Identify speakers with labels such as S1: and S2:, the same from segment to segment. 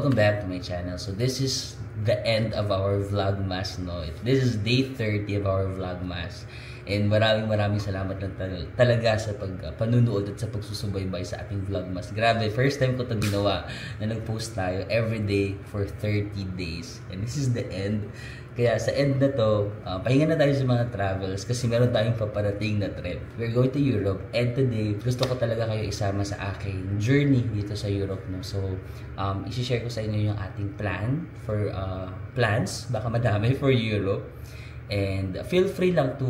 S1: welcome back to my channel. So this is the end of our Vlogmas, no? This is day 30 of our Vlogmas. And maraming salamat lang talaga sa panunood at sa pagsusubaybay sa ating Vlogmas. Grabe, first time ko 'to ginawa na nag-post tayo every day for 30 days. And this is the end. Kaya sa end na to, pahinga na tayo sa mga travels kasi meron tayong paparating na trip. We're going to Europe, and today gusto ko talaga kayo isama sa aking journey dito sa Europe, no? So, i-share ko sa inyo yung ating plans, baka madami for Europe. And feel free lang to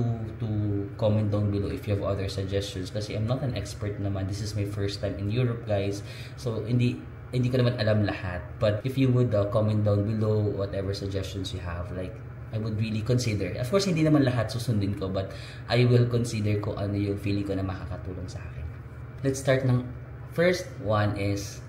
S1: comment down below if you have other suggestions kasi I'm not an expert naman. This is my first time in Europe, guys. So, hindi ko naman alam lahat. But if you would comment down below whatever suggestions you have, like, I would really consider. Of course, hindi naman lahat susundin ko, but I will consider ko ano yung feeling ko na makakatulong sa akin. Let's start ng first one is,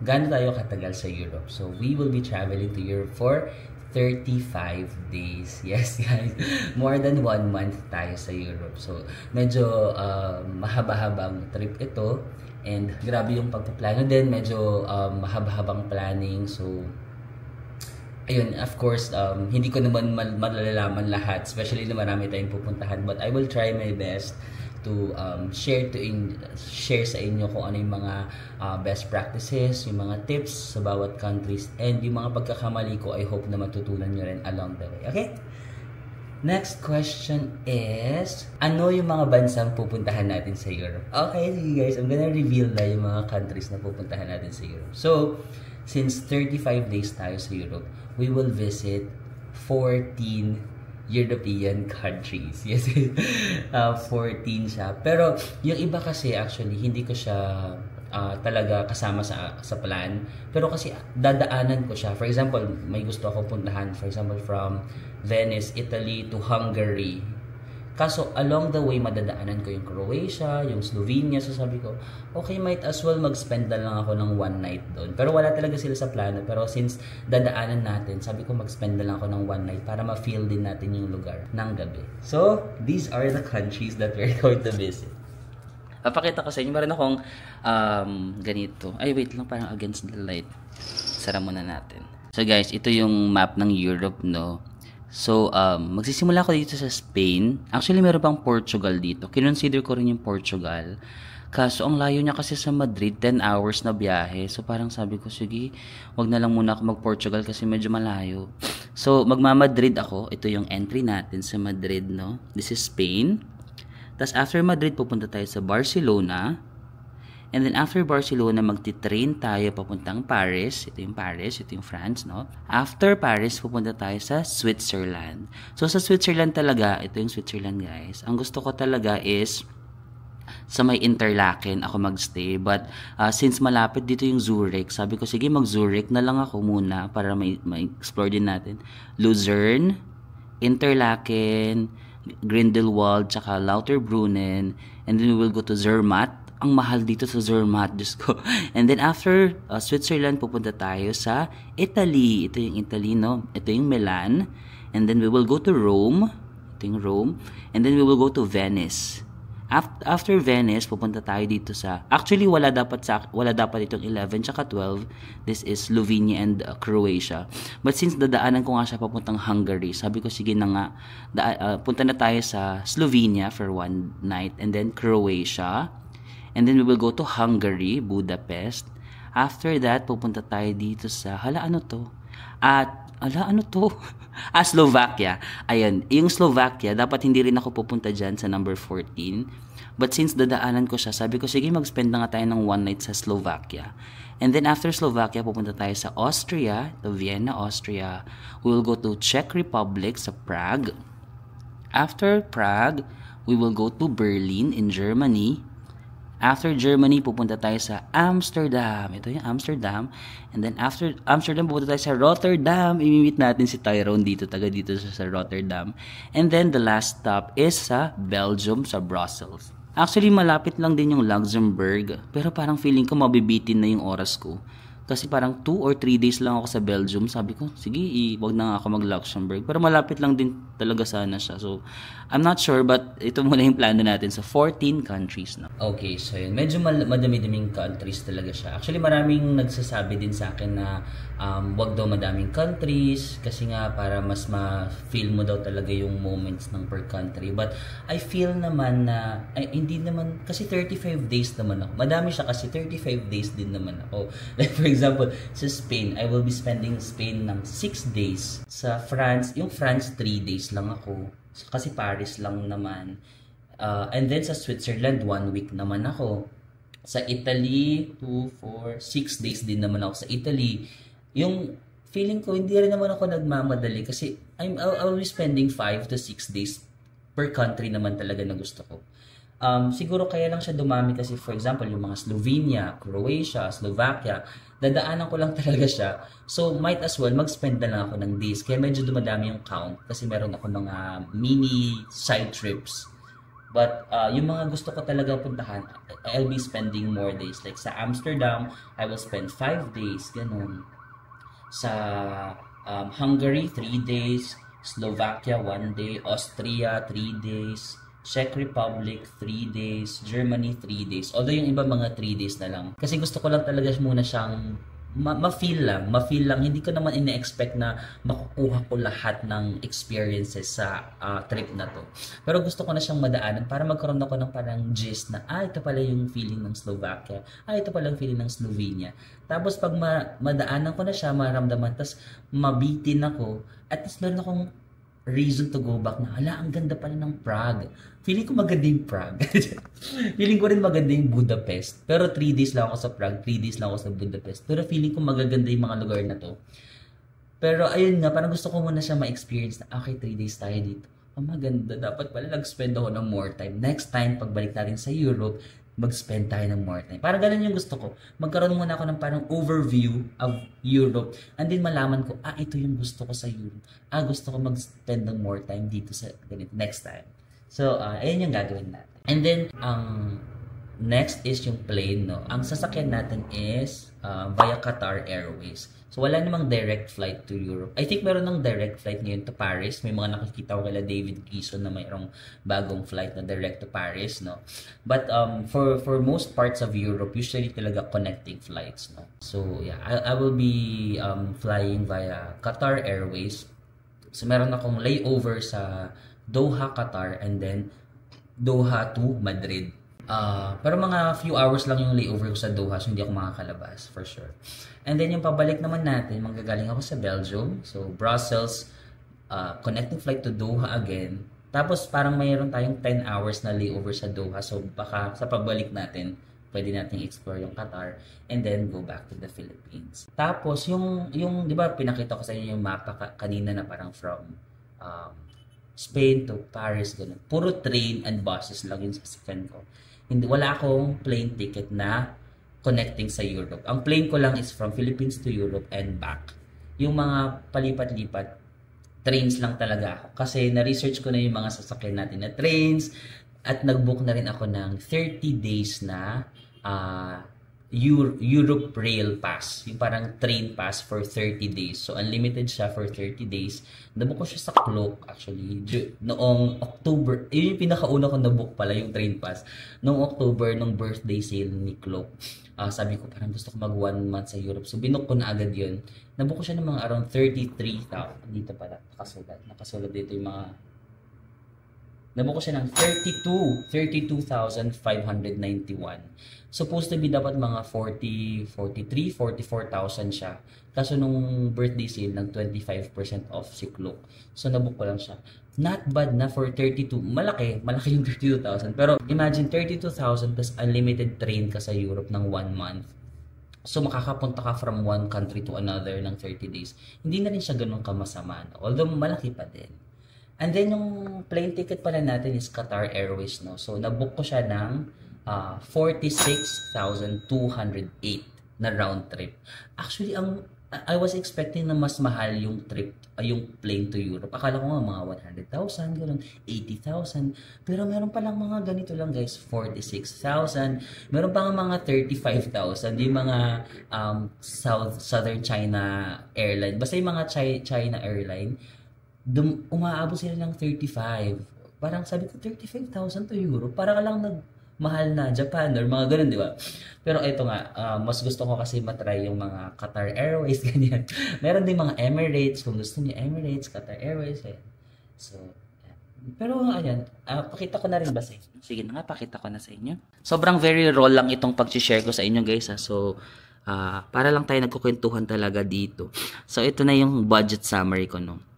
S1: gaano tayo katagal sa Europe? So, we will be traveling to Europe for 35 days. Yes, guys. More than 1 month tayo sa Europe. So, medyo mahaba-habang trip ito. And grabe yung pagpaplano din. Medyo mahaba-habang planning. So, ayun, of course, hindi ko naman malalaman lahat. Especially na marami tayong pupuntahan. But I will try my best to share sa inyo kung ano yung mga best practices, yung mga tips sa bawat countries, and yung mga pagkakamali ko, I hope na matutunan nyo rin along the way. Okay? Next question is, ano yung mga bansang pupuntahan natin sa Europe? Okay, sige guys, I'm gonna reveal na yung mga countries na pupuntahan natin sa Europe. So, since 35 days tayo sa Europe, we will visit 14 European countries. Yes, 14 siya. Pero, yung iba kasi actually, hindi ko siya talaga kasama sa plan. Pero kasi dadaanan ko siya. For example, may gusto ako puntahan. For example, from Venice, Italy to Hungary. Kaso, along the way, madadaanan ko yung Croatia, yung Slovenia. So, sabi ko, okay, might as well mag-spend na lang ako ng 1 night doon. Pero wala talaga sila sa plano. Pero since dadaanan natin, sabi ko mag-spend na lang ako ng 1 night para ma-feel din natin yung lugar ng gabi. So, these are the countries that we're going to visit. Papakita ko sa inyo, meron akong ganito. Ay, wait lang, parang against the light. Sara muna natin. So guys, ito yung map ng Europe, no? So, magsisimula ko dito sa Spain. Actually, meron pang Portugal dito. Kinonsider ko rin yung Portugal. Kaso, ang layo niya kasi sa Madrid, 10 hours na biyahe. So, parang sabi ko, sige, wag na lang muna ako mag-Portugal kasi medyo malayo. So, magma-Madrid ako. Ito yung entry natin sa Madrid, no? This is Spain. Tapos, after Madrid, pupunta tayo sa Barcelona. And then, after Barcelona, magti-train tayo papuntang Paris. Ito yung Paris, ito yung France, no? After Paris, pupunta tayo sa Switzerland. So, sa Switzerland talaga, ito yung Switzerland, guys. Ang gusto ko talaga is sa may Interlaken ako magstay. But, since malapit dito yung Zurich, sabi ko, sige, mag-Zurich na lang ako muna para may-explore din natin. Lucerne, Interlaken, Grindelwald, tsaka Lauterbrunnen, and then we will go to Zermatt. Ang mahal dito sa Zermatt, Diyos ko. And then after Switzerland, pupunta tayo sa Italy. Ito yung Italy, no? Ito yung Milan. And then we will go to Rome. Ito yung Rome. And then we will go to Venice. After Venice, pupunta tayo dito sa... Actually, wala dapat itong 11 tsaka 12. This is Slovenia and Croatia. But since dadaanan ko nga siya papuntang Hungary, sabi ko, sige na nga, punta na tayo sa Slovenia for 1 night. And then Croatia. And then we will go to Hungary, Budapest. After that, pupunta tayo dito sa... ano to? Slovakia. Ayan, yung Slovakia, dapat hindi rin ako pupunta dyan sa number 14. But since dadaanan ko siya, sabi ko, sige, mag-spend na nga tayo ng 1 night sa Slovakia. And then after Slovakia, pupunta tayo sa Austria, to Vienna, Austria. We will go to Czech Republic, sa Prague. After Prague, we will go to Berlin in Germany. After Germany, pupunta tayo sa Amsterdam. Ito yung Amsterdam. And then after Amsterdam, pupunta tayo sa Rotterdam. I-meet natin si Tyrone dito. Taga dito sa Rotterdam. And then the last stop is sa Belgium, sa Brussels. Actually, malapit lang din yung Luxembourg. Pero parang feeling ko mabibitin na yung oras ko. Kasi parang 2 or 3 days lang ako sa Belgium. Sabi ko, sige, wag na nga ako mag-Luxembourg. Pero malapit lang din talaga sana siya. So, I'm not sure, but ito muna yung plano natin sa 14 countries na. Okay, so yun. Medyo madami-daming countries talaga siya. Actually, maraming nagsasabi din sa akin na wag daw madaming countries kasi nga para mas ma-feel mo daw talaga yung moments ng per country. But I feel naman na, hindi naman, kasi 35 days naman ako. Madami siya kasi 35 days din naman ako. Like for example, sa Spain, I will be spending Spain ng 6 days. Sa France, yung France 3 days lang ako. Kasi Paris lang naman. And then sa Switzerland, 1 week naman ako. Sa Italy, 2, 4, 6 days din naman ako sa Italy. Yung feeling ko, hindi rin naman ako nagmamadali kasi I'll be spending 5 to 6 days per country naman talaga na gusto ko. Siguro kaya lang siya dumami kasi for example, yung mga Slovenia, Croatia, Slovakia, dadaanan ko lang talaga siya. So, might as well mag-spend na lang ako ng days. Kaya medyo dumadami yung count kasi meron ako mga mini side trips. But yung mga gusto ko talaga puntahan, I'll be spending more days. Like sa Amsterdam, I will spend 5 days, ganun. Sa Hungary, 3 days. Slovakia, 1 day. Austria, 3 days. Czech Republic, 3 days. Germany, 3 days. Although yung iba mga 3 days na lang. Kasi gusto ko lang talaga muna siyang ma-feel lang. Hindi ko naman ina-expect na makukuha ko lahat ng experiences sa trip na to. Pero gusto ko na siyang madaanan para magkaroon ako ng parang gist na, ito pala yung feeling ng Slovakia. Ito pala yung feeling ng Slovenia. Tapos pag madaanan ko na siya, maramdaman, tapos mabitin ako, at least meron akong reason to go back na, ang ganda pala ng Prague. Feeling ko maganda yung Prague. Feeling ko rin maganda yung Budapest. Pero 3 days lang ako sa Prague, 3 days lang ako sa Budapest. Pero feeling ko magaganda yung mga lugar na to. Pero ayun nga, parang gusto ko muna siya ma-experience na, okay, 3 days tayo dito. Maganda. Dapat pala nag-spend ako ng more time. Next time, pagbalik natin sa Europe, mag-spend tayo ng more time. Parang ganun yung gusto ko. Magkaroon muna ako ng parang overview of Europe. And then malaman ko, ito yung gusto ko sa Europe. Gusto ko mag-spend ng more time dito sa ganito next time. So, ayun yung gagawin natin. And then, next is yung plane, no? Ang sasakyan natin is via Qatar Airways. So, wala namang direct flight to Europe. I think meron ng direct flight ngayon to Paris. May mga nakikita ko kila David Kison na mayroong bagong flight na direct to Paris, no? But for most parts of Europe, usually talaga connecting flights, no? So, yeah, I will be flying via Qatar Airways. So, meron akong layover sa Doha, Qatar, and then Doha to Madrid. Pero mga few hours lang yung layover ko sa Doha, so hindi ako makakalabas, for sure. And then yung pabalik naman natin, manggagaling ako sa Belgium. So, Brussels, connecting flight to Doha again. Tapos parang mayroon tayong 10 hours na layover sa Doha. So, baka sa pabalik natin, pwede nating explore yung Qatar and then go back to the Philippines. Tapos, yung di ba, pinakita ko sa inyo yung mapa kanina na parang from Spain to Paris, ganun. Puro train and buses lang yung sasakyan ko. Wala akong plane ticket na connecting sa Europe. Ang plane ko lang is from Philippines to Europe and back. Yung mga palipat-lipat, trains lang talaga ako. Kasi na-research ko na yung mga sasakyan natin na trains at nag-book na rin ako ng 30 days na Europe Rail Pass. Yung parang train pass for 30 days. So, unlimited siya for 30 days. Nabook ko siya sa Klook, actually. Noong October, yun yung pinakauna ko nabook pala, yung train pass. Noong October, nung birthday sale ni Klook. Sabi ko, parang gusto ko mag 1 month sa Europe. So, binook ko na agad yun. Nabook ko siya ng mga around 33,000. Dito pala, nakasulat dito yung mga... Nabook ko siya ng 32,591. Supposed to be dapat mga 43, 44,000 siya. Kaso nung birthday sale, nag 25% off si Klook. So, nabook ko lang siya. Not bad na for 32. Malaki yung 32,000. Pero imagine 32,000 plus unlimited train ka sa Europe ng 1 month. So, makakapunta ka from one country to another ng 30 days. Hindi na rin siya ganun kamasama. Although, malaki pa din. And then, yung plane ticket pala natin is Qatar Airways, no? So, nabook ko siya ng 46,208 na round trip. Actually, ang I was expecting na mas mahal yung trip, yung plane to Europe. Akala ko nga mga 100,000, gano'n, 80,000. Pero meron pa lang mga ganito lang guys, 46,000. Meron pa nga mga 35,000. Yung mga Southern China airline. Basta yung mga China airline, umaabot sila ng 35. Parang sabi ko, 35,000 to Europe. Parang lang mahal na Japan or mga ganun, di ba? Pero ito nga, mas gusto ko kasi matry yung mga Qatar Airways, ganyan. Meron din mga Emirates, kung gusto niyo Emirates, Qatar Airways, eh. So, yeah. Pero ayan, pakita ko na rin ba sa inyo? Sige na nga, pakita ko na sa inyo. Sobrang very raw lang itong pag-share ko sa inyo guys, ha? So, para lang tayo nagkukwentuhan talaga dito. So, ito na yung budget summary ko, no?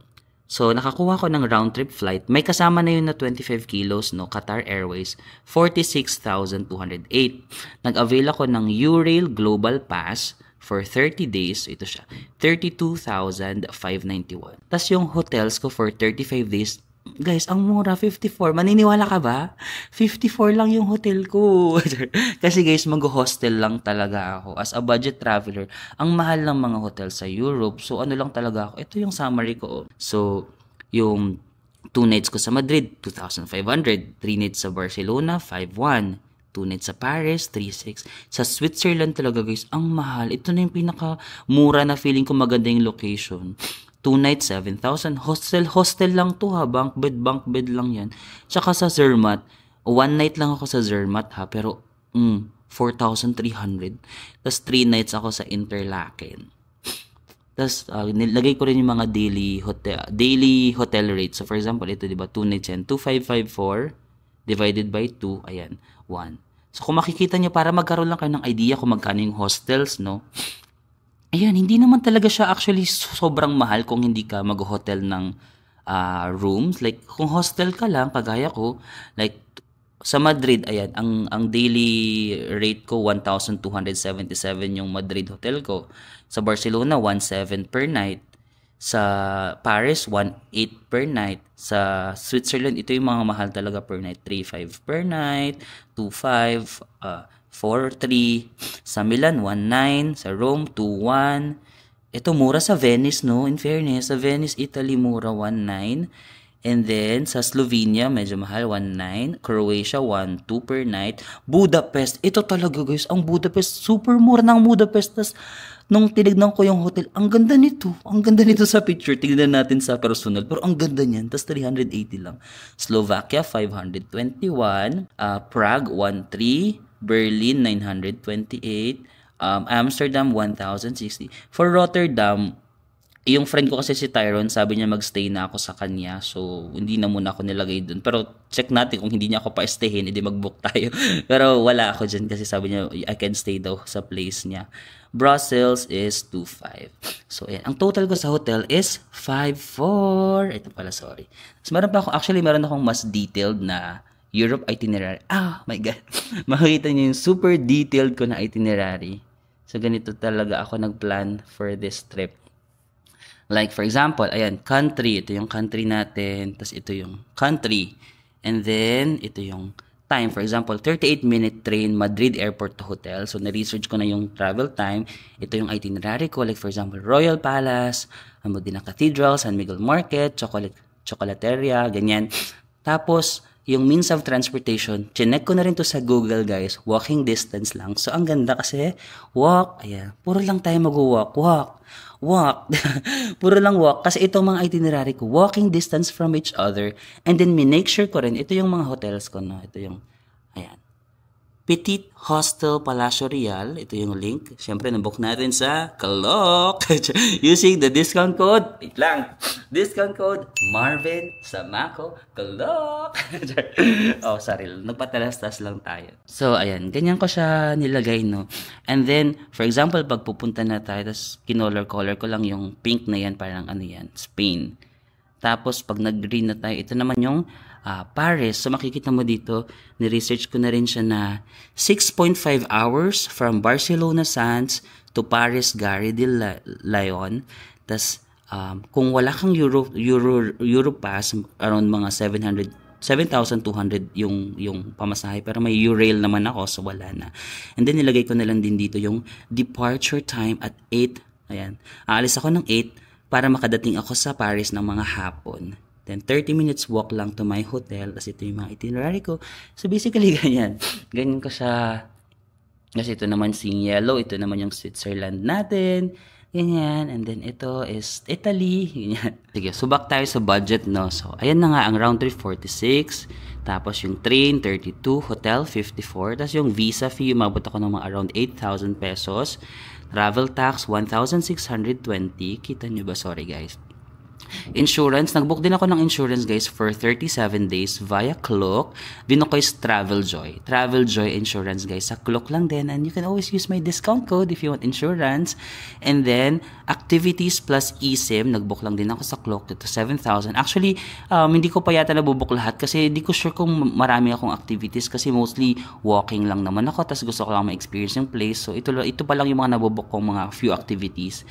S1: So, nakakuha ko ng round trip flight. May kasama na yun na 25 kilos, no? Qatar Airways, 46,208. Nag-avail ako ng Eurail Global Pass for 30 days. So, ito siya, 32,591. Tapos yung hotels ko for 35 days, guys, ang mura, 54. Maniniwala ka ba? 54 lang yung hotel ko. Kasi guys, mag-hostel lang talaga ako. As a budget traveler, ang mahal ng mga hotel sa Europe. So, ano lang talaga ako. Ito yung summary ko. So, yung 2 nights ko sa Madrid, 2,500. 3 nights sa Barcelona, 5,100. 2 nights sa Paris, 3,600. Sa Switzerland talaga guys, ang mahal. Ito na yung pinaka-mura na feeling ko maganda yung location. 2 nights, 7,000. Hostel lang to ha. Bunk bed lang yan. Tsaka sa Zermatt, 1 night lang ako sa Zermatt ha. Pero, 4,300. Tapos 3 nights ako sa Interlaken. Tapos, nilagay ko rin yung mga daily hotel rates. So, for example, ito diba, 2 nights yan. 2,554 divided by 2, ayan, 1. So, kung makikita nyo, para magkaroon lang kayo ng idea kung magkano yung hostels, no? Ayan, hindi naman talaga siya actually sobrang mahal kung hindi ka mag-hotel ng rooms. Like, kung hostel ka lang, kagaya ko, like, sa Madrid, ayan, ang daily rate ko, 1,277 yung Madrid hotel ko. Sa Barcelona, 1,700 per night. Sa Paris, 1,800 per night. Sa Switzerland, ito yung mga mahal talaga per night. 3,500 per night, 2,500, 4,300. Sa Milan, 1,900. Sa Rome, 2,100. Ito, mura sa Venice, no? In fairness, sa Venice, Italy, mura, 1,900. And then, sa Slovenia, medyo mahal, 1,900. Croatia, 1,200 per night. Budapest, ito talaga guys, ang Budapest, super mura ng Budapest. Tas, nung tinignan ko yung hotel, ang ganda nito. Ang ganda nito sa picture. Tignan natin sa personal. Pero ang ganda niyan. Tas 380 lang. Slovakia, 521. Prague, 1,300. Berlin, 928. Amsterdam, 1,060. For Rotterdam, yung friend ko kasi si Tyrone, sabi niya magstay na ako sa kanya. So, hindi na muna ako nilagay dun. Pero, check natin kung hindi niya ako pa-stayhin, edi mag-book tayo. Pero, wala ako dyan kasi sabi niya, I can stay daw sa place niya. Brussels is 2,500. So, ayan. Ang total ko sa hotel is 5,400. Ito pala, sorry. So, meron akong mas detailed na Europe itinerary. My God. Makikita niyo yung super detailed ko na itinerary. So, ganito talaga ako nag-plan for this trip. Like, for example, ayan, country. Ito yung country natin. Tapos, ito yung country. And then, ito yung time. For example, 38-minute train, Madrid Airport to hotel. So, na-research ko na yung travel time. Ito yung itinerary ko. Like, for example, Royal Palace, Almudena Cathedral, San Miguel Market, Chocolateria, ganyan. Tapos, yung means of transportation, chinek ko na rin to sa Google, guys. Walking distance lang. So, ang ganda kasi, walk. Ayan, puro lang tayo mag-walk. Walk. Puro lang walk. Kasi itong mga itinerary ko, walking distance from each other. And then, minake sure ko rin, ito yung mga hotels ko, no? Ito yung, ayan. Petit Hostel Palacio Real. Ito yung link. Siyempre, nabook natin sa Klook. Using the discount code. Wait lang. Discount code Marvin Samaco Klook. Sorry. Nagpatalastas lang tayo. So, ayan. Ganyan ko siya nilagay, no? And then, for example, pag pupunta na tayo, tapos kinolor-color ko lang yung pink na yan. Parang ano yan? Spain. Tapos, pag nag-green na tayo, ito naman yung Paris. So, makikita mo dito, ni-research ko na rin siya na 6.5 hours from Barcelona Sands to Paris Gare de Lyon. Tas, kung wala kang Euro pass, around mga 7,200 yung pamasahe. Pero may Eurail naman ako, so wala na. And then, nilagay ko na lang din dito yung departure time at 8 Ayan. Aalis ako ng 8 para makadating ako sa Paris ng mga hapon. Then 30 minutes walk lang to my hotel. Kasi ito yung mga itinerary ko. So basically ganyan. Ganyan ko siya. Kasi ito naman Seeing Yellow. Ito naman yung Switzerland natin. Ganyan. And then ito is Italy. Ganyan. Sige, subak tayo sa budget, no? So, ayan na nga ang round trip 46. Tapos yung train 32, hotel 54. Tapos yung visa fee, umabot ako ng mga around 8,000 pesos. Travel tax 1,620. Kita nyo ba? Sorry guys. Insurance, nagbook din ako ng insurance guys for 37 days via Klook. Binokoy's Traveljoy. Traveljoy insurance guys. Sa Klook lang din, and you can always use my discount code if you want insurance. And then, activities plus eSIM, nagbook lang din ako sa Klook. Ito 7,000. Actually, hindi ko pa yata nabubuk lahat kasi hindi ko sure kung marami akong activities kasi mostly walking lang naman ako. Tapos gusto ko lang ma-experience yung place. So, ito pa lang yung mga nabubuk kong mga few activities.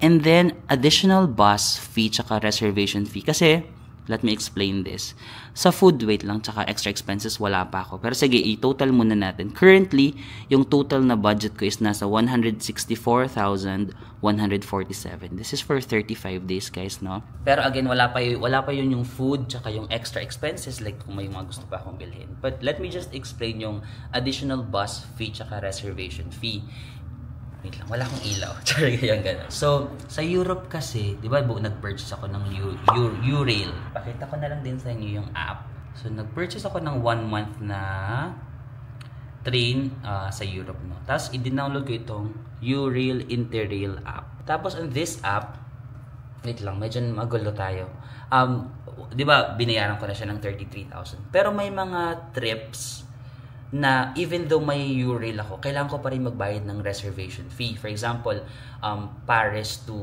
S1: And then, additional bus fee tsaka reservation fee. Kasi, let me explain this. Sa food, wait lang, tsaka extra expenses, wala pa ako. Pero sige, i-total muna natin. Currently, yung total na budget ko is nasa 164,147. This is for 35 days, guys, no? Pero again, wala pa yun yung food tsaka yung extra expenses, like kung may mga gusto pa akong bilhin. But let me just explain yung additional bus fee tsaka reservation fee. Wait lang, wala akong ilaw. Yung gano'n. So, sa Europe kasi, di ba, nag-purchase ako ng Eurail. Pakita ko na lang din sa inyo yung app. So, nag-purchase ako ng 1 month na train sa Europe, no? Tapos, i-download ko itong Eurail Interrail app. Tapos, on this app, wait lang, medyo magulo tayo. Di ba, binayaran ko na siya ng 33,000. Pero may mga trips na even though may Eurail ako, kailangan ko pa rin magbayad ng reservation fee. For example, Paris to,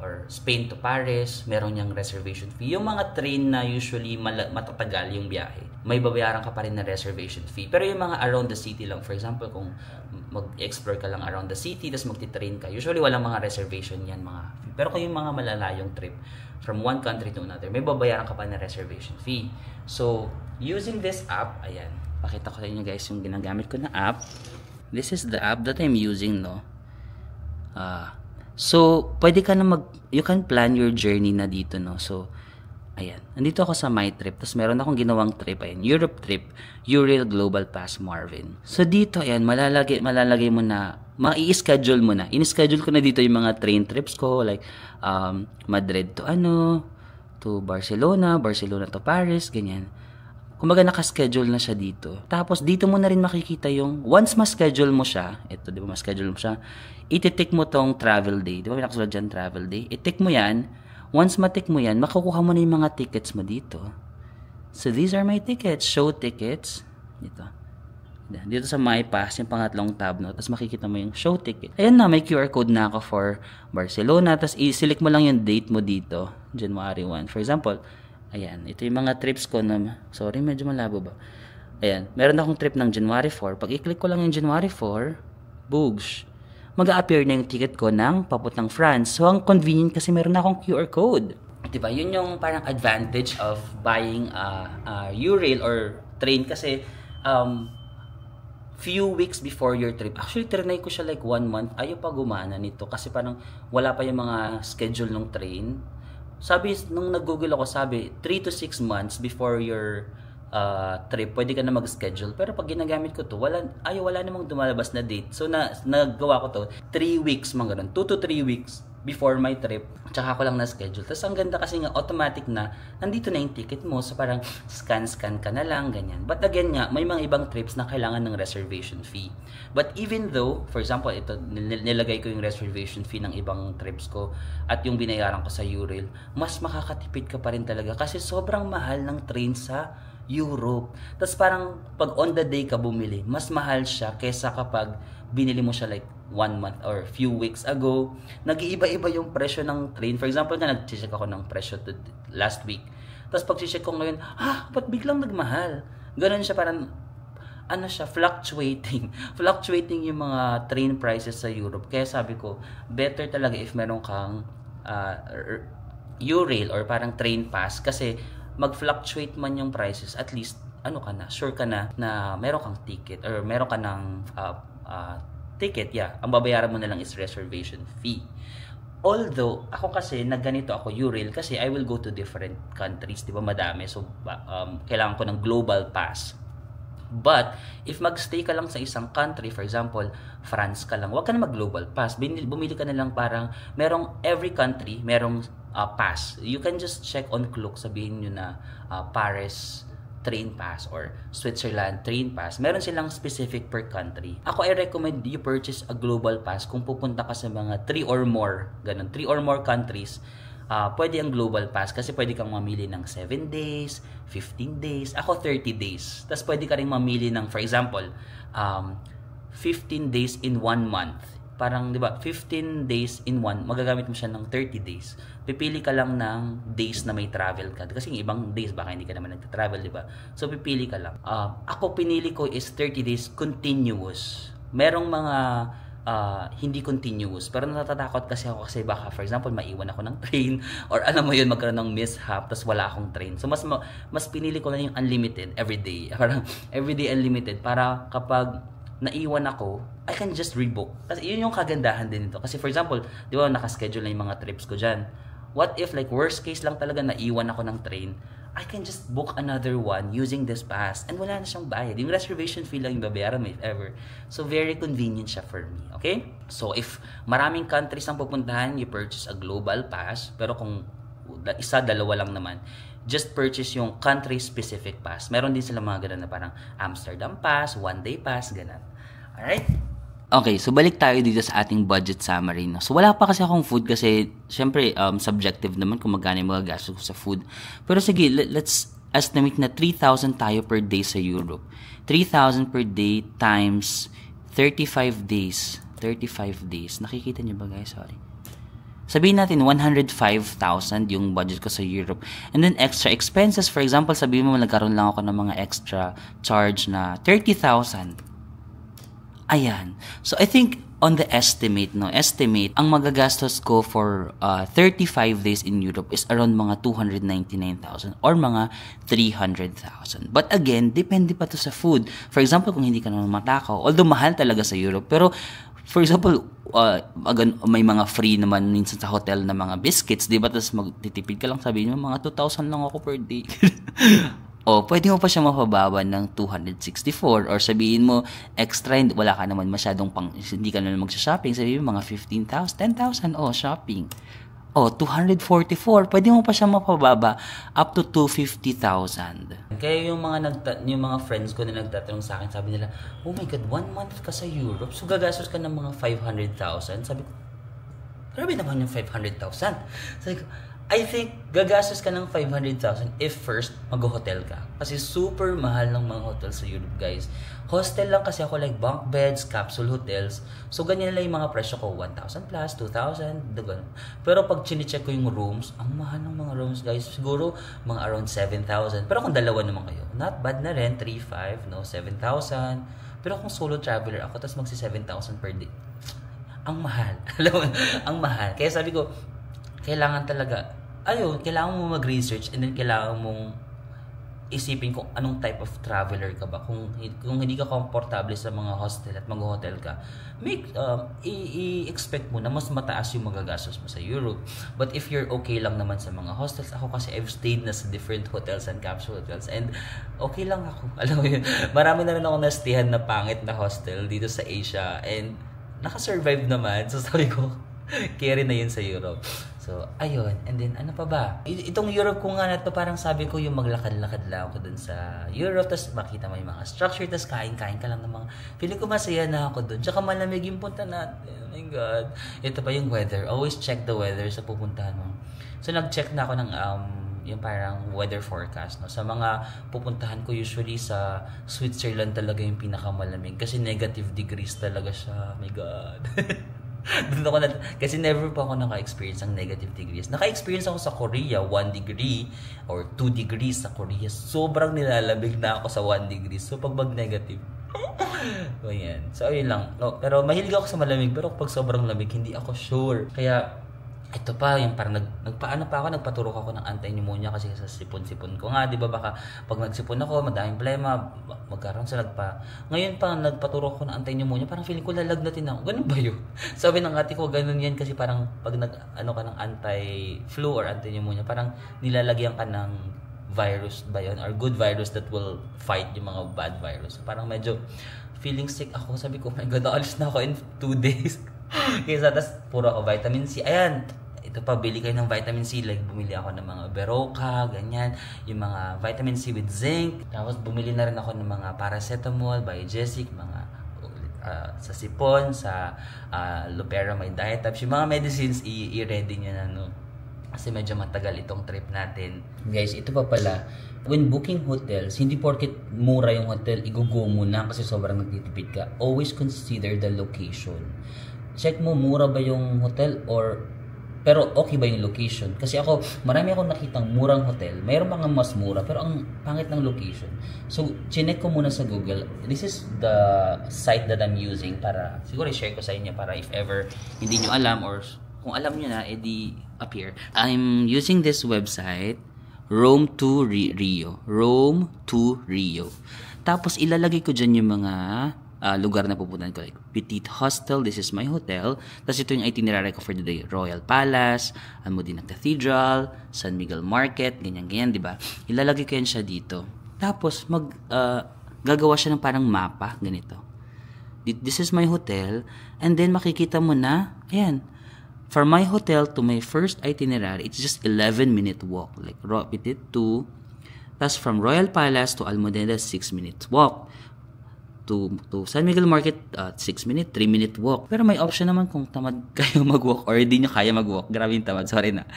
S1: or Spain to Paris, meron niyang reservation fee. Yung mga train na usually matatagal yung biyahe, may babayaran ka pa rin na reservation fee. Pero yung mga around the city lang, for example, kung mag-explore ka lang around the city, tapos magti-train ka, usually walang mga reservation yan, mga fee. Pero kung yung mga malalayong trip, from one country to another, may babayaran ka pa na reservation fee. So, using this app, ayan, pakita ko sa inyo guys yung ginagamit ko na app. This is the app that I'm using, no? So, pwede ka na you can plan your journey na dito, no? So, ayan. Nandito ako sa My Trip. Tapos meron akong ginawang trip, ayan. Europe trip. Eurail Global Pass Marvin. So, dito, ayan, malalagay mo na, i-schedule mo na. In-schedule ko na dito yung mga train trips ko. Like, Madrid to to Barcelona to Paris, ganyan. Kumbaga naka-schedule na siya dito. Tapos dito mo na rin makikita yung once ma-schedule mo siya, ito 'di ba ma-schedule mo siya, iti-tick mo tong travel day. 'Di ba may nakasulad diyan travel day? I-tick mo 'yan. Once ma-tick mo 'yan, makukuha mo na yung mga tickets mo dito. So these are my tickets, show tickets. Dito sa My Pass, yung pangatlong tab, no? Tapos makikita mo yung show ticket. Ayan na, may QR code na ako for Barcelona. Tapos i-select mo lang yung date mo dito, January 1. For example, ayan, ito yung mga trips ko na, sorry, medyo malabo ba? Ayan, meron akong trip ng January 4. Pag i-click ko lang yung January 4, boogs, mag-a-appear na yung ticket ko ng papuntang France. So, ang convenient kasi meron na akong QR code. Diba? Yun yung parang advantage of buying Eurail or train kasi few weeks before your trip. Actually, trinay ko siya like 1 month. Ayaw pa gumana nito kasi parang wala pa yung mga schedule ng train. Sabi, nung nag-google ako, sabi, 3 to 6 months before your trip, pwede ka na mag-schedule. Pero pag ginagamit ko to, wala namang dumalabas na date. So, nagawa ko to, 3 weeks, mga ganun. 2 to 3 weeks before my trip. Tsaka ko lang na-schedule. Tapos, ang ganda kasi nga, automatic na, nandito na yung ticket mo. So, parang scan ka na lang, ganyan. But again nga, may mga ibang trips na kailangan ng reservation fee. But even though, for example, ito, nilagay ko yung reservation fee ng ibang trips ko at yung binayaran ko sa Eurail, mas makakatipid ka pa rin talaga kasi sobrang mahal ng train sa Europe. Tapos parang pag on the day ka bumili, mas mahal siya kesa kapag binili mo siya like 1 month or few weeks ago. Nag-iiba-iba yung presyo ng train. For example, nag-check ako ng presyo last week. Tapos pag check ko ngayon, ba't biglang nagmahal? Ganun siya, parang fluctuating. Fluctuating yung mga train prices sa Europe. Kaya sabi ko, better talaga if meron kang Eurail or parang train pass kasi mag-fluctuate man yung prices, at least sure ka na meron kang ticket or meron ka ng ticket, Ang babayaran mo na lang is reservation fee. Although, ako kasi, nagganito ako, URail, kasi I will go to different countries, di ba, madami. So, kailangan ko ng global pass. But, if magstay ka lang sa isang country, for example, France ka lang, wag ka na mag-global pass. Bumili ka na lang parang, merong every country, merong pass. You can just check on Klook, sabihin nyo na Paris train pass or Switzerland train pass. Meron silang specific per country. Ako, I recommend you purchase a global pass kung pupunta ka sa mga 3 or more, ganun, 3 or more countries. Pwede ang global pass kasi pwede kang mamili ng 7 days, 15 days, ako 30 days. Tapos pwede ka rin mamili ng, for example, 15 days in 1 month. Parang, di ba, 15 days in 1, magagamit mo siya ng 30 days. Pipili ka lang ng days na may travel ka. Kasi yung ibang days, baka hindi ka naman nagta-travel, di ba? So, pipili ka lang. Ako, pinili ko is 30 days continuous. Merong mga hindi continuous. Pero natatakot kasi ako kasi baka, for example, maiwan ako ng train or alam mo yun, magkaroon ng mishap tapos wala akong train. So, mas pinili ko na yung unlimited everyday. Parang everyday unlimited para kapag naiwan ako, I can just rebook. Kasi yun yung kagandahan din nito. Kasi for example, di ba, nakaschedule na yung mga trips ko dyan. What if like worst case lang talaga naiwan ako ng train, I can just book another one using this pass and wala na siyang bayad. Yung reservation fee lang yung babayaran mo if ever. So very convenient siya for me. Okay? So if maraming countries ang pupuntahan, you purchase a global pass. Pero kung isa, dalawa lang naman, just purchase yung country-specific pass. Meron din sila mga ganun na parang Amsterdam pass, one-day pass, ganun. Alright? Okay, so balik tayo dito sa ating budget summary. No? So wala pa kasi akong food kasi syempre subjective naman kung magkano yung mga gastos ko sa food. Pero sige, let's estimate na 3,000 tayo per day sa Europe. 3,000 per day times 35 days. 35 days. Nakikita niyo ba guys? Sorry. Sabihin natin 105,000 yung budget ko sa Europe. And then extra expenses, for example, sabihin mo nagkaroon lang ako ng mga extra charge na 30,000. Ayan. So I think on the estimate, ang magagastos ko for 35 days in Europe is around mga 299,000 or mga 300,000. But again, depende pa to sa food. For example, kung hindi ka naman matakaw, although mahal talaga sa Europe, pero for example, may mga free naman minsan sa hotel na mga biscuits, di ba? Tapos magtitipid ka lang, sabihin mo, mga 2,000 lang ako per day. O, pwede mo pa siya mapababa ng 264 or sabihin mo, extra, wala ka naman masyadong hindi ka naman magsha-shopping, sabihin mo, mga 15,000, 10,000, shopping. O, 244, pwede mo pa siya mapababa up to 250,000. Kaya yung mga friends ko na nagtatanong sa akin, sabi nila, oh my God, 1 month ka sa Europe, so gagastos ka ng mga 500,000. Sabi ko, grabe naman yung 500,000. Sabi ko, I think gagastos ka ng 500,000 if first mag-hotel ka. Kasi super mahal ng mga hotel sa Europe, guys. Hostel lang kasi ako, like bunk beds, capsule hotels. So ganyan lang yung mga presyo ko, 1,000 plus, 2,000, ganun. Pero pag chine-check ko yung rooms, ang mahal ng mga rooms, guys. Siguro mga around 7,000. Pero kung dalawa naman kayo, not bad na rin, 3,500, 7,000. Pero kung solo traveler ako, tapos magsi 7,000 per day, ang mahal. Alam mo, ang mahal. Kaya sabi ko, kailangan mo mag-research and then kailangan mong isipin kung anong type of traveler ka ba. Kung hindi ka komportable sa mga hostel at mag-hotel ka, i-expect mo na mas mataas yung magagastos mo sa Europe. But if you're okay lang naman sa mga hostels, ako kasi I've stayed na sa different hotels and capsule hotels and okay lang ako. Alam mo yun, marami na rin ako na-stayhan na pangit na hostel dito sa Asia and nakasurvive naman. So sabi ko, carry na yun sa Europe. So, ayun. And then, ano pa ba? Itong Europe ko nga na to, parang sabi ko yung maglakad-lakad lang ako dun sa Europe, tapos makita mo yung mga structure, tapos kain-kain ka lang ng mga... Feeling ko masaya na ako dun. Tsaka malamig yung punta natin. Oh my God. Ito pa yung weather. Always check the weather sa pupuntahan mo. So, nag-check na ako ng yung parang weather forecast. No? Sa mga pupuntahan ko, usually sa Switzerland talaga yung pinakamalamig. Kasi negative degrees talaga siya. Oh my God. Kasi never pa ako naka-experience ng negative degrees. Naka-experience ako sa Korea, 1 degree or 2 degrees sa Korea. Sobrang nilalamig na ako sa 1 degree. So, pag mag-negative, so, yan. So, ayun lang. No, pero mahilig ako sa malamig. Pero pag sobrang lamig, hindi ako sure. Kaya, ito pa, yung parang nagpaano pa ako, nagpaturok ako ng anti-pneumonia kasi sa sipon-sipon ko nga, di ba? Baka pag nagsipon ako, madaming problema, magkaroon sa nagpa. Ngayon pa, nagpaturok ako ng anti-pneumonia, parang feeling ko lalagnatin ako. Ganun ba yun? Sabi ng ate ko, ganun yan kasi parang pag ano ka ng anti-flu or anti-pneumonia, parang nilalagyan ka ng virus ba yun? Or good virus that will fight yung mga bad virus. Parang medyo feeling sick ako. Sabi ko, oh my God, alis na ako in 2 days. Kaya tas puro ako vitamin C. Ayan, ito pa, bili kayo ng vitamin C. Like, bumili ako ng mga Berocca, ganyan. Yung mga vitamin C with zinc. Tapos, bumili na rin ako ng mga paracetamol, Biogesic, mga sa sipon, sa loperamide diet. Yung mga medicines, i-ready nyo na, no? Kasi medyo matagal itong trip natin. Guys, ito pa pala. When booking hotels, hindi porket mura yung hotel, i-go mo na kasi sobrang nagtitipid ka. Always consider the location. Check mo, mura ba yung hotel pero okay ba yung location? Kasi ako, marami akong nakitang murang hotel. Mayroon mga mas mura, pero ang pangit ng location. So, chinek ko muna sa Google. This is the site that I'm using para, siguro i-share ko sa inyo para if ever hindi nyo alam or kung alam nyo na, edi appear. I'm using this website, Rome to Rio. Rome to Rio. Tapos, ilalagay ko dyan yung mga lugar na pupuntahan ko, like Petite Hostel, this is my hotel. Tapos ito yung itinerary ko for the day. Royal Palace, Almudena Cathedral, San Miguel Market, ganyan-ganyan, di ba? Ilalagay ko yan siya dito. Tapos gagawa siya ng parang mapa, ganito. This is my hotel, and then makikita mo na, ayan, from my hotel to my first itinerary, it's just 11-minute walk. Like Petite 2, tapos from Royal Palace to Almudena, 6-minute walk. To San Miguel Market, 6-minute, 3-minute walk. Pero may option naman kung tamad kayo mag-walk or hindi nyo kaya mag-walk. Grabe yung tamad, sorry na.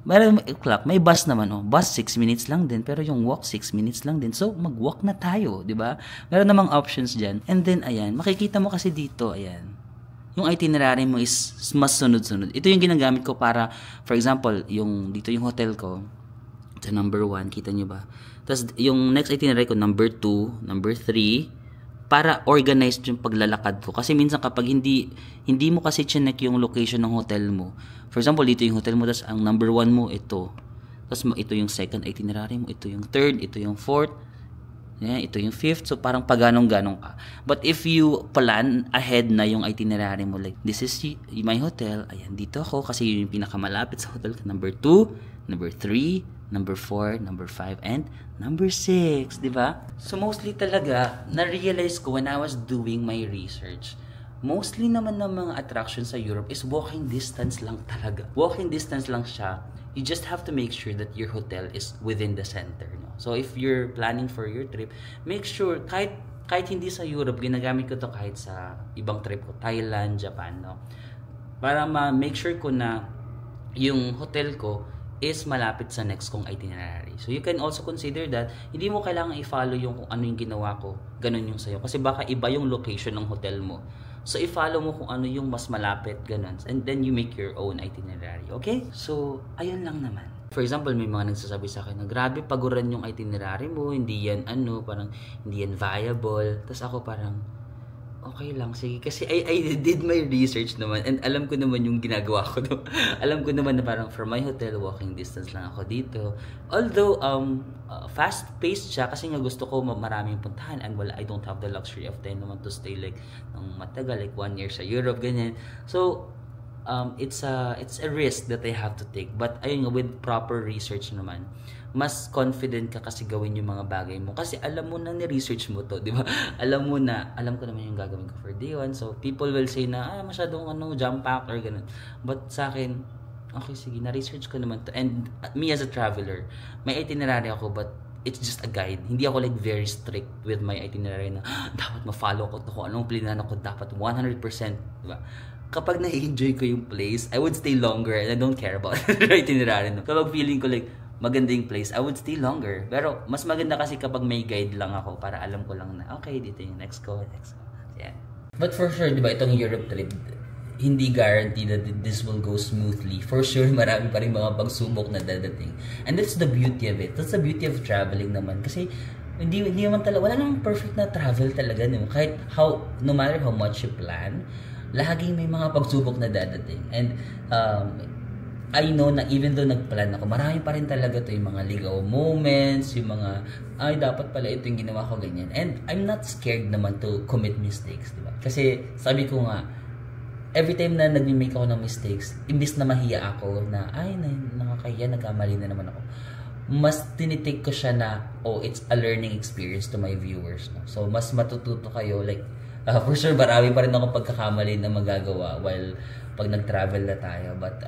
S1: May bus naman, bus 6 minutes lang din, pero yung walk 6 minutes lang din. So, mag-walk na tayo, di ba? Meron namang options dyan. And then, ayan, makikita mo kasi dito, ayan, yung itinerary mo is mas sunod-sunod. Ito yung ginagamit ko para, for example, dito yung hotel ko, ito number 1, kita nyo ba? Tapos, yung next itinerary ko, number 2, number 3, para organized yung paglalakad ko. Kasi minsan kapag hindi mo kasi chinek yung location ng hotel mo. For example, dito yung hotel mo, tapos ang number 1 mo, ito. Tapos ito yung second itinerary mo, ito yung third, ito yung fourth, ito yung fifth. So parang paganong-ganong ka. But if you plan ahead na yung itinerary mo, like this is my hotel, ayan, dito ako kasi yun yung pinakamalapit sa hotel. Number 2, number 3, number 4, number 5, and number 6, di ba? So mostly talaga, na-realize ko when I was doing my research, mostly naman ng mga attractions sa Europe is walking distance lang talaga. Walking distance lang siya. You just have to make sure that your hotel is within the center, no? So if you're planning for your trip, make sure, kahit hindi sa Europe, ginagamit ko to kahit sa ibang trip ko, Thailand, Japan, no? Para ma-make sure ko na yung hotel ko is malapit sa next kong itinerary. So you can also consider that hindi mo kailangan i-follow yung kung ano yung ginawa ko, ganun yung sa'yo. Kasi baka iba yung location ng hotel mo. So i-follow mo kung ano yung mas malapit, ganun. And then you make your own itinerary. Okay? So, ayun lang naman. For example, may mga nagsasabi sa akin na grabe, paguran yung itinerary mo, hindi yan parang hindi yan viable. Tapos ako parang, okay lang, sige. Kasi I did my research naman and alam ko naman yung ginagawa ko. No? Alam ko naman na parang from my hotel, walking distance lang ako dito. Although, fast-paced siya kasi nga gusto ko maraming puntahan and I don't have the luxury of time naman to stay like ng matagal, like 1 year sa Europe, ganyan. So, it's a risk that I have to take. But ayun nga, with proper research naman, mas confident ka kasi gawin yung mga bagay mo. Kasi alam mo na ni-research mo to, di ba? Alam ko naman yung gagawin ko for day 1. So, people will say na, masyadong jam-packed or ganun. But sa akin, okay, sige, na-research ko naman to. And me as a traveler, may itinerary ako, but it's just a guide. Hindi ako like very strict with my itinerary na, dapat ma-follow ko to, kung anong plinan ako, dapat 100%, di ba? Kapag na-enjoy ko yung place, I would stay longer and I don't care about the itinerary. No? Kapag feeling ko like, maganda yung place, I would stay longer. Pero, mas maganda kasi kapag may guide lang ako para alam ko lang na, okay, dito yung next ko. Yeah. But for sure, di ba, itong Europe trip, hindi guaranteed that this will go smoothly. For sure, marami pa rin mga pagsubok na dadating. And that's the beauty of it. That's the beauty of traveling naman. Kasi, hindi naman talaga, wala namang perfect na travel talaga. No? Kahit no matter how much you plan, laging may mga pagsubok na dadating. And, I know na even though nagplan ako, marami pa rin talaga to yung mga ligaw moments, yung mga, ay, dapat pala ito yung ginawa ko, ganyan. And I'm not scared naman to commit mistakes, diba? Kasi, sabi ko nga, every time na nag-make ako ng mistakes, imbis na mahiya ako na, ay, nakakahiya, nagkamali na naman ako. Mas tinitake ko siya na, oh, it's a learning experience to my viewers. No? So, mas matututo kayo. Like, for sure, marami pa rin ako pagkakamali na magagawa while pag nag-travel na tayo. But,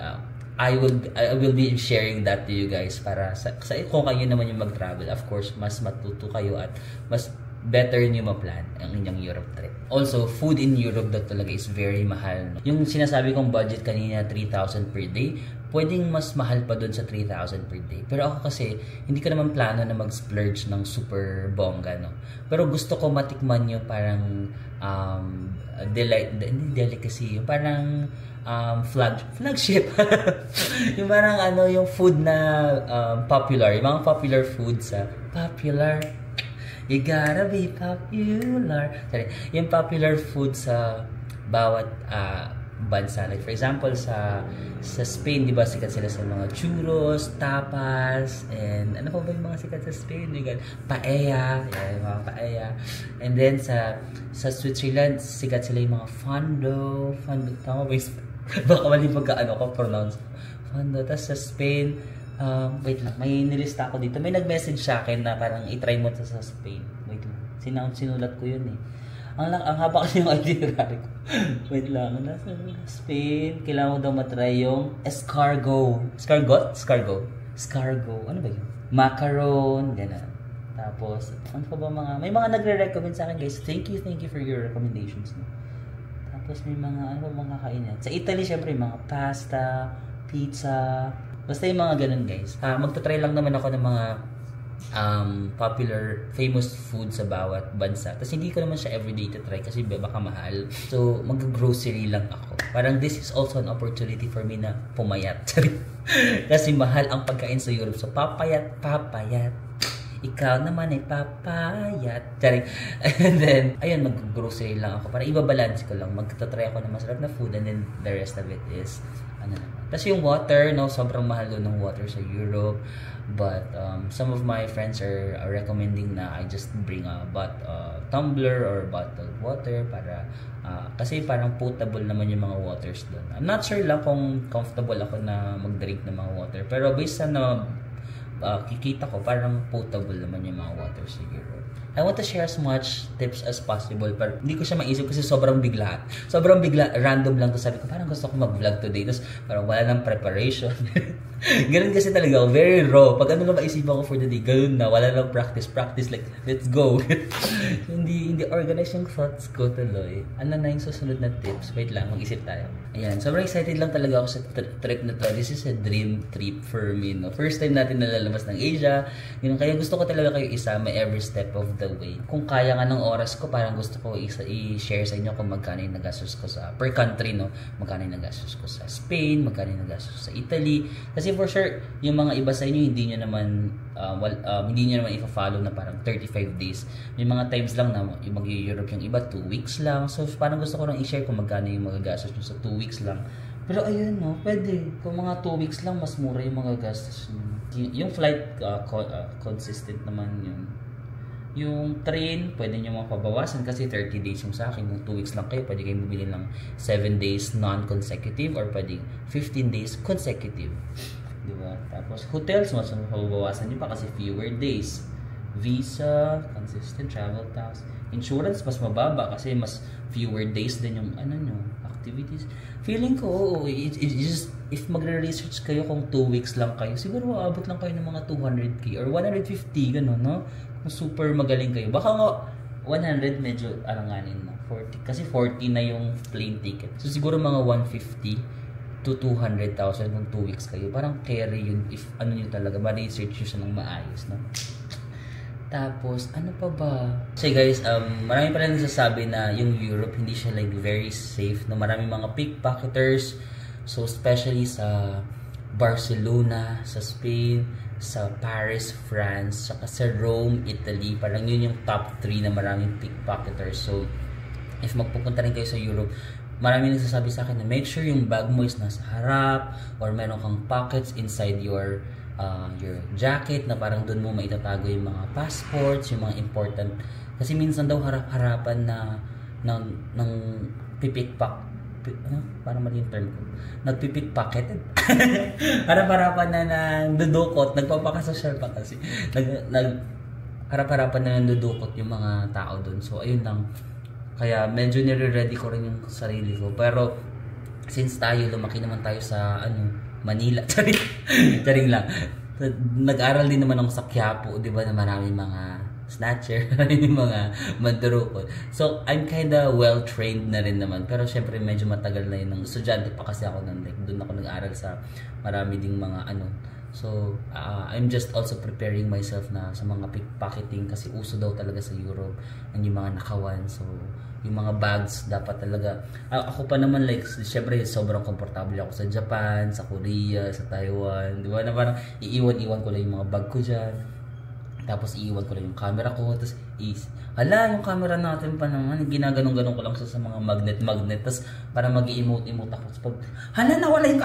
S1: I will be sharing that to you guys para sa kung kayo naman yung mag-travel. Of course, mas matuto kayo at mas better nyo ma-plan ang inyong Europe trip. Also, food in Europe daw talaga is very mahal. No? Yung sinasabi kong budget kanina, 3,000 per day, pwedeng mas mahal pa dun sa 3,000 per day. Pero ako kasi, hindi ko naman plano na mag-splurge ng super bongga, no? Pero gusto ko matikman yung parang delicacy, yung parang flagship. Yung parang yung food na popular, yung mga popular food sa popular. You gotta be popular. Sorry, yung popular food sa bawat bansa. Like for example, sa Spain, di ba, sikat sila sa mga churros, tapas, and ano pa ba yung mga sikat sa Spain? Paella, yung mga paella. And then sa Switzerland, sikat sila yung mga fondo, tama ba yung baka mali pagka pronounce. Fondo. Tapos sa Spain, wait lang, may nilista ako dito. May nag-message sa akin na parang i-try mo ito sa Spain. Wait lang. Sinulat ko yun eh. Ang haba kasi yung itinerary ko. Wait lang. Nasa Spain, kailangan mo daw matry yung escargot. Escargot. Ano ba yun? Macaron. Gano'n. Tapos, ano pa ba may mga nagre-recommend sa akin, guys. Thank you for your recommendations. No? Tapos may mga, ano ba mga kakainin? Sa Italy, syempre, mga pasta, pizza, basta yung mga ganun, guys. Magta-try lang naman ako ng mga popular, famous food sa bawat bansa. Tapos hindi ko naman siya everyday to try kasi baka mahal. So, mag-grocery lang ako. Parang this is also an opportunity for me na pumayat. Kasi mahal ang pagkain sa Europe. So, papayat. Ikaw naman ay papayat. Charing. And then, ayun, mag-grocery lang ako. Para ibabalance ko lang. Magta-try ako ng masarap na food and then the rest of it is, Tapos yung water, no, sobrang mahal doon ng water sa Europe. But some of my friends are recommending na I just bring a tumbler or bottled water para kasi parang potable naman yung mga waters doon. I'm not sure lang kung comfortable ako na mag-drink ng mga water. Pero based sa kikita ko, parang potable naman yung mga water sa Europe. I want to share as much tips as possible, pero hindi ko siya maisip kasi sobrang bigla, random lang to. Sabi ko, parang gusto ko mag-vlog today, tapos parang wala nang preparation. Ganun kasi talaga, very raw. Pag ano lang maisipan ko for the day, ganun na, wala nang practice, like, let's go. hindi organize yung thoughts ko tuloy. Ano na yung susunod na tips? Wait lang, mag-isip tayo. Ayan, sobrang excited lang talaga ako sa trip na to. This is a dream trip for me, no? First time natin nalalabas ng Asia. Yun, kaya gusto ko talaga kayo isama every step of the way. Kung kaya nga ng oras ko, parang gusto ko i-share sa inyo kung magkano yung nagastos ko sa per country, no? Magkano yung nagastos ko sa Spain, magkano yung nagastos ko sa Italy. Kasi for sure, yung mga iba sa inyo, hindi nyo naman ipa-follow na parang 35 days. May mga times lang na mag-Europe yung iba, 2 weeks lang. So, parang gusto ko lang i-share kung magkano yung magagastos nyo sa 2 weeks lang. Pero ayun, no, pwede. Kung mga 2 weeks lang, mas mura yung magagastos nyo. Yung flight, consistent naman yun. Yung train, pwede nyo mapabawasan kasi 30 days yung sa akin. Kung 2 weeks lang kayo, pwede kayo bumili ng 7 days non-consecutive or pwede 15 days consecutive. Diba? Tapos hotels, mas mapabawasan nyo pa kasi fewer days. Visa, consistent travel tax. Insurance, mas mababa kasi mas fewer days din yung activities. Feeling ko, it's just, if magre-research kayo kung 2 weeks lang kayo, siguro aabot lang kayo ng mga 200k or 150, gano'n, no? Kung super magaling kayo. Baka nga 100 medyo alanganin na. 40. Kasi 40 na yung plane ticket. So siguro mga 150 to 200,000 kung 2 weeks kayo. Parang carry yun if ano nyo talaga. Ma-research nyo siya ng maayos, no? Tapos, ano pa ba? So guys, marami pa lang nasasabi na yung Europe, hindi siya like very safe. No? Marami mga pickpocketers. So, especially sa Barcelona, sa Spain, sa Paris, France, saka sa Rome, Italy. Parang yun yung top 3 na maraming pickpocketers. So, if magpupunta rin kayo sa Europe, marami nagsasabi sa akin na make sure yung bag mo is nasa harap or meron kang pockets inside your jacket na parang doon mo maitatago yung mga passports, yung mga important. Kasi minsan daw harap-harapan na ng pipickpocket. Ano? Parang mali yung term ko. Nagpipickpocket. Harap-harapan na dudukot. Nagpapakasosyal pa kasi. Harap-harapan na nandudukot yung mga tao doon. So, ayun lang. Kaya medyo nire-ready ko rin yung sarili ko. Pero, since lumaki naman tayo sa, Manila. Charing lang. Nag-aral din naman ako sa Quiapo, di ba, na maraming mga snatcher, yung mga mandurukot. So, I'm kinda well-trained na rin naman. Pero, syempre, medyo matagal na yun. Estudyante pa kasi ako nun. Like, doon ako nag-aral sa marami ding mga So, I'm just also preparing myself na sa mga pickpocketing kasi uso daw talaga sa Europe and yung mga nakawan. So, yung mga bags dapat talaga. Ako pa naman, like, syempre, sobrang komportable ako sa Japan, sa Korea, sa Taiwan. Di ba? Na parang iiwan-iwan ko lang yung mga bag ko dyan. Tapos iiwan ko lang yung camera ko. Tapos yung camera natin pa naman, ginaganon-ganon ko lang sa mga magnet. Tapos para mag-i-emote-emote ako. Tapos pag, nawala yung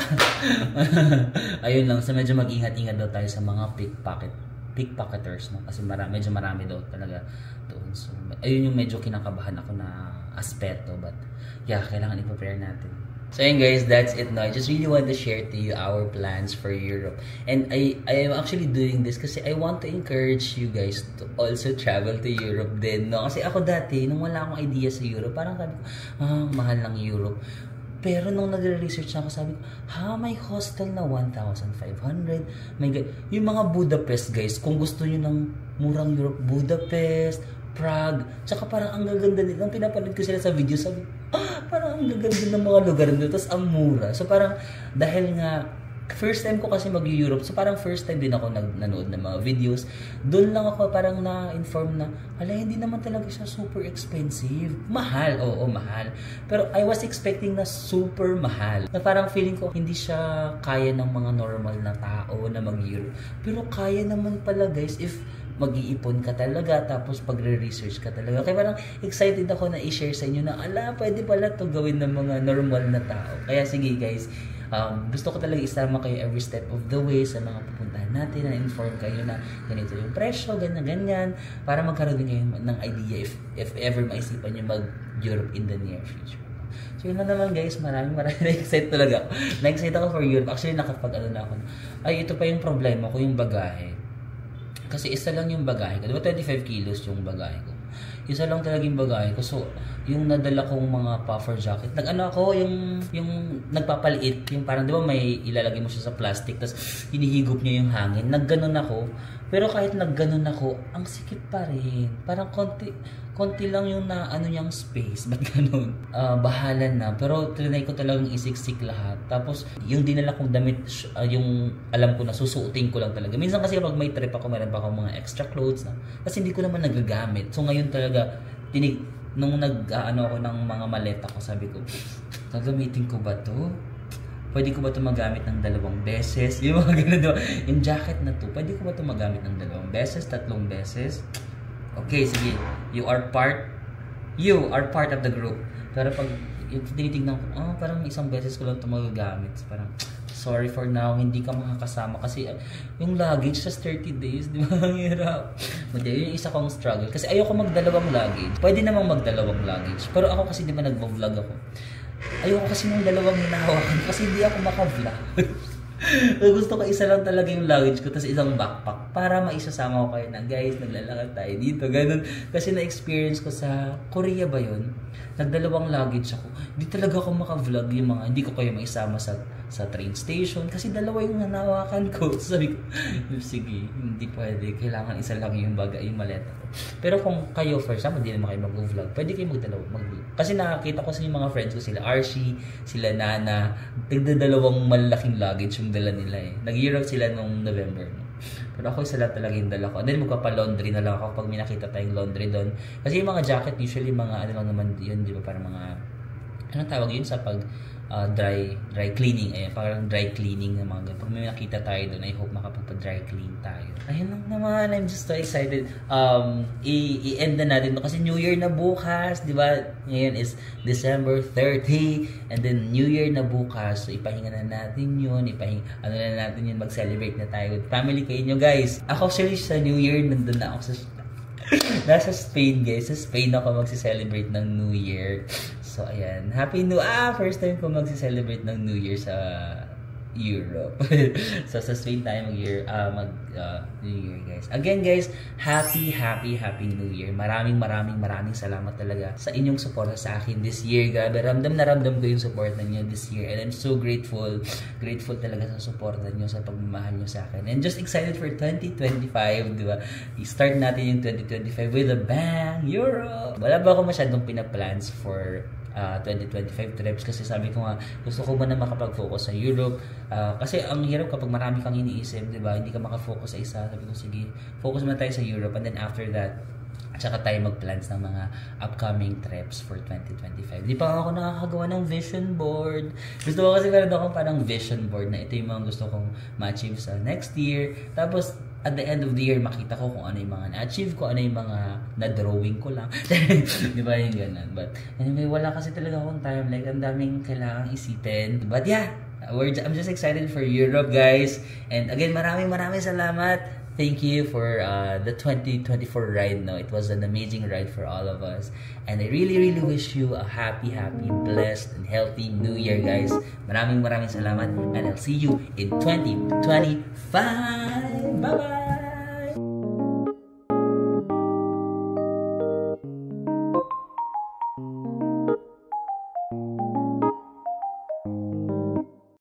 S1: ayun lang. So medyo mag-ingat-ingat daw tayo sa mga pickpocketers. No? Kasi medyo marami daw talaga doon. So ayun yung medyo kinakabahan ako na aspeto. But yeah, kailangan i-prepare natin. So yun guys, that's it now. I just really want to share to you our plans for Europe. And I am actually doing this kasi I want to encourage you guys to also travel to Europe din. No? Kasi ako dati, nung wala akong idea sa Europe, parang sabi ko, mahal ng Europe. Pero nung nagre-research ako, sabi ko, may hostel na 1,500. Yung mga Budapest guys, kung gusto nyo ng murang Europe, Budapest, Prague, tsaka parang ang gaganda nila. Ang pinapanood ko sila sa video, sabi parang ang gaganda ng mga lugar nila, tapos ang mura. So parang, dahil nga, first time ko kasi mag-Europe, so parang first time din ako nanood ng mga videos. Doon lang ako parang na-inform na, hindi naman talaga siya super expensive. Mahal, oo, mahal. Pero I was expecting na super mahal. Na parang feeling ko, hindi siya kaya ng mga normal na tao na mag-Europe. Pero kaya naman pala guys, if mag-iipon ka talaga, tapos pagre-research ka talaga. Kaya parang excited ako na i-share sa inyo na, pwede pala to gawin ng mga normal na tao. Kaya sige guys, gusto ko talaga isama kayo every step of the way sa mga pupuntahan natin, na inform kayo na ganito yung presyo, ganyan, para magkaroon din kayo ng idea if ever maisipan nyo mag-Europe in the near future. So yun na naman guys, maraming na-excite talaga. Na-excite ako for Europe. Actually, na ako. Ito pa yung problema ko, yung bagahe. Kasi isa lang yung bagahe ko. Diba 25 kilos yung bagahe ko? Isa lang talaga yung bagahe ko. So, yung nadala kong mga puffer jacket, yung nagpapaliit, yung parang, di ba may ilalagay mo siya sa plastic, tapos hinihigop niya yung hangin. Nagganon ako. Pero kahit nagganon ako, ang sikip pa rin. Parang konti lang yung niyang space. Ba't ganun? Bahala na. Pero trinay ko talagang isiksik lahat. Tapos, yung dinala kong damit, yung alam ko na susuotin ko lang talaga. Minsan kasi kapag may trip ako, meron pa akong mga extra clothes na. Kasi hindi ko naman nagagamit. So ngayon talaga, nung ako ng mga maleta ko, sabi ko, gagamitin ko ba to? Pwede ko ba ito magamit ng 2 beses? Yung mga ganun, diba? Yung jacket na to, pwede ko ba ito magamit ng 2 beses, 3 beses? Okay, sige. You are part of the group. Pero pag tinitignan ko, parang 1 beses ko lang ito magagamit. Parang, sorry for now, hindi ka makakasama kasi yung luggage sa 30 days, di ba? Ang hirap. Yung isa kong struggle. Kasi ayoko mag-2 luggage. Pwede namang mag-2 luggage. Pero ako kasi di ba nag-vlog ako. Ayoko kasi ng 2 hinahawakan kasi hindi ako maka-vlog. So, gusto ko isa lang talaga yung luggage ko, tapos isang backpack para maisasama ko kayo na, guys, naglalakad tayo dito, ganun. Kasi na-experience ko sa Korea ba yun? Nag-2 luggage ako. Hindi talaga ako maka-vlog yung mga, hindi ko kayo maisama sa train station kasi 2 yung nanawakan ko. Sabi ko, sige, hindi pwede. Kailangan isa lang yung maleta ko. Pero kung kayo, for example, hindi naman kayo mag-vlog, pwede kayo mag-2 mag-vlog. Kasi nakakita ko sa yung mga friends ko, sila Archie, sila Nana, tigda-2 malaking luggage yung dala nila eh. Nag-Europe sila nung November. No? Pero ako isa lang talaga yung dala ko. And then magpapa-laundry na lang ako pag may nakita tayong laundry doon. Kasi yung mga jacket, usually mga ano lang naman yun, di ba? Parang mga anong tawag yun sa pag dry cleaning. Ayan, parang dry cleaning ng mga ganun. Pag may nakita tayo doon, I hope makapagpa-dry clean tayo. Ayun lang naman, I'm just so excited. I-end na natin kasi New Year na bukas, di ba? Ngayon is December 30, and then New Year na bukas. So, ipahinga na natin yun, ano na natin yun, mag-celebrate na tayo with family kayo nyo, guys. Ako actually sa New Year, nandun na ako sa nasa Spain, guys. Sa Spain ako magsi-celebrate ng New Year. So, ayan. First time ko magsi-celebrate ng New Year sa Europe. So, sa Spain tayo New Year, guys. Again, guys, happy New Year. Maraming salamat talaga sa inyong suporta sa akin this year. Grabe, ramdam na ramdam ko yung support niyo this year. And I'm so grateful talaga sa suporta niyo, sa pagmamahal niyo sa akin. And just excited for 2025, di ba? I-start natin yung 2025 with a bang, Europe! Wala ba ako masyadong pinaplans for 2025 trips kasi sabi ko nga gusto ko muna makapag-focus sa Europe kasi ang hirap kapag marami kang iniisip, di ba? Hindi ka makafocus sa isa. Sabi ko sige, focus muna tayo sa Europe, and then after that tsaka tayo mag-plans ng mga upcoming trips for 2025. Di pa ako nakakagawa ng vision board. Gusto ko kasi meron akong parang vision board na ito yung mga gusto kong ma-achieve sa next year. Tapos at the end of the year, makita ko kung ano yung mga na-achieve ko, ano yung mga na-drawing ko lang. Di ba yung ganun? But anyway, wala kasi talaga akong time. Like, ang daming kailangang isipin. But yeah, I'm just excited for Europe, guys. And again, maraming salamat. Thank you for the 2024 ride. No, it was an amazing ride for all of us. And I really wish you a happy, blessed, and healthy New Year, guys. Maraming salamat. And I'll see you in 2025. Bye-bye!